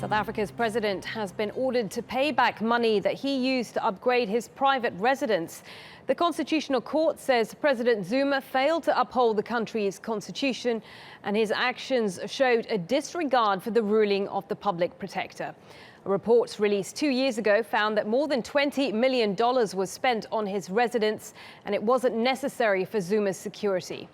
South Africa's president has been ordered to pay back money that he used to upgrade his private residence. The Constitutional Court says President Zuma failed to uphold the country's constitution, and his actions showed a disregard for the ruling of the public protector. A report released 2 years ago found that more than $20 million was spent on his residence, and it wasn't necessary for Zuma's security.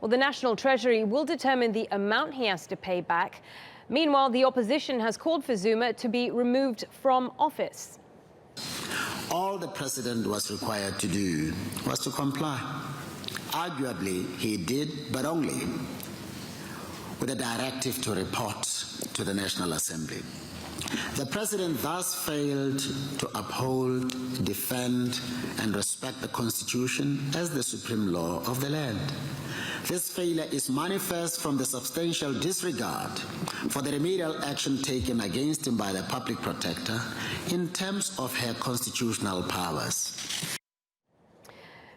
Well, the National Treasury will determine the amount he has to pay back. Meanwhile, the opposition has called for Zuma to be removed from office. All the president was required to do was to comply. Arguably, he did, but only with a directive to report to the National Assembly. The president thus failed to uphold, defend, and respect the Constitution as the supreme law of the land. This failure is manifest from the substantial disregard for the remedial action taken against him by the public protector in terms of her constitutional powers.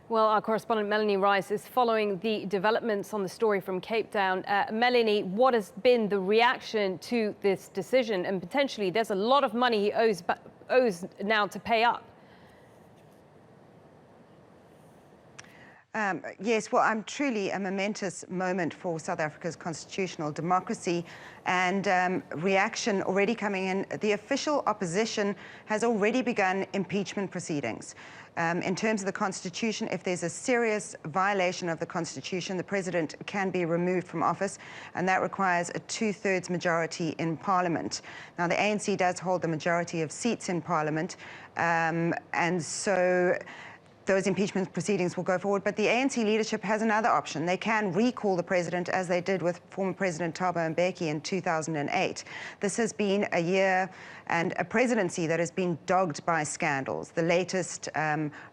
Well, our correspondent Melanie Rice is following the developments on the story from Cape Town. Melanie, what has been the reaction to this decision? And potentially there's a lot of money he owes now to pay up. Yes, well, truly a momentous moment for South Africa's constitutional democracy, and reaction already coming in. The official opposition has already begun impeachment proceedings. In terms of the Constitution, if there's a serious violation of the Constitution, the president can be removed from office, and that requires a 2/3 majority in Parliament. Now, the ANC does hold the majority of seats in Parliament, and so those impeachment proceedings will go forward. But the ANC leadership has another option. They can recall the president, as they did with former President Thabo Mbeki in 2008. This has been a year and a presidency that has been dogged by scandals. The latest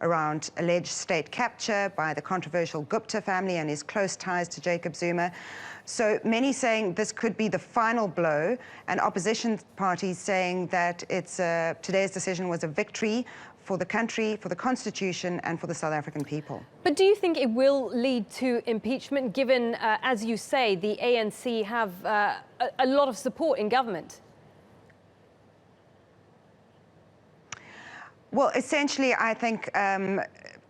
around alleged state capture by the controversial Gupta family and his close ties to Jacob Zuma. So many saying this could be the final blow, and opposition parties saying that today's decision was a victory for the country, for the Constitution, and for the South African people. But do you think it will lead to impeachment, given, as you say, the ANC have a lot of support in government? Well, essentially, I think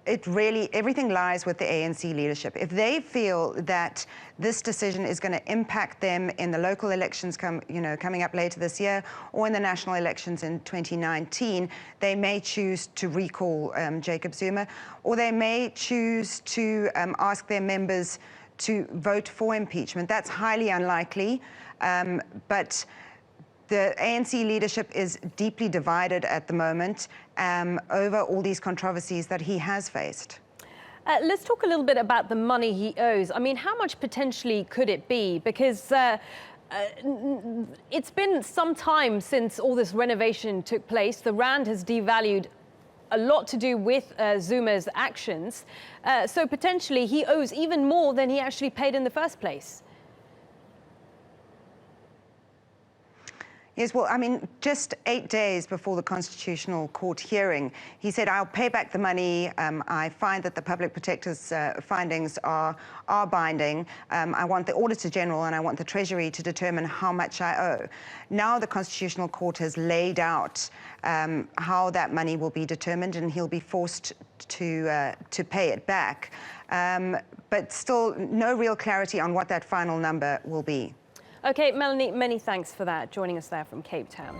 everything lies with the ANC leadership. If they feel that this decision is going to impact them in the local elections coming up later this year, or in the national elections in 2019, they may choose to recall Jacob Zuma, or they may choose to ask their members to vote for impeachment. That's highly unlikely, but the ANC leadership is deeply divided at the moment over all these controversies that he has faced. Let's talk a little bit about the money he owes. I mean, how much potentially could it be? Because it's been some time since all this renovation took place. The rand has devalued, a lot to do with Zuma's actions. So potentially he owes even more than he actually paid in the first place. Yes, well, I mean, just 8 days before the Constitutional Court hearing, he said, I'll pay back the money. I find that the public protector's findings are binding. I want the Auditor General and I want the Treasury to determine how much I owe. Now the Constitutional Court has laid out how that money will be determined, and he'll be forced to pay it back. But still, no real clarity on what that final number will be. Okay, Melanie, many thanks for that, joining us there from Cape Town.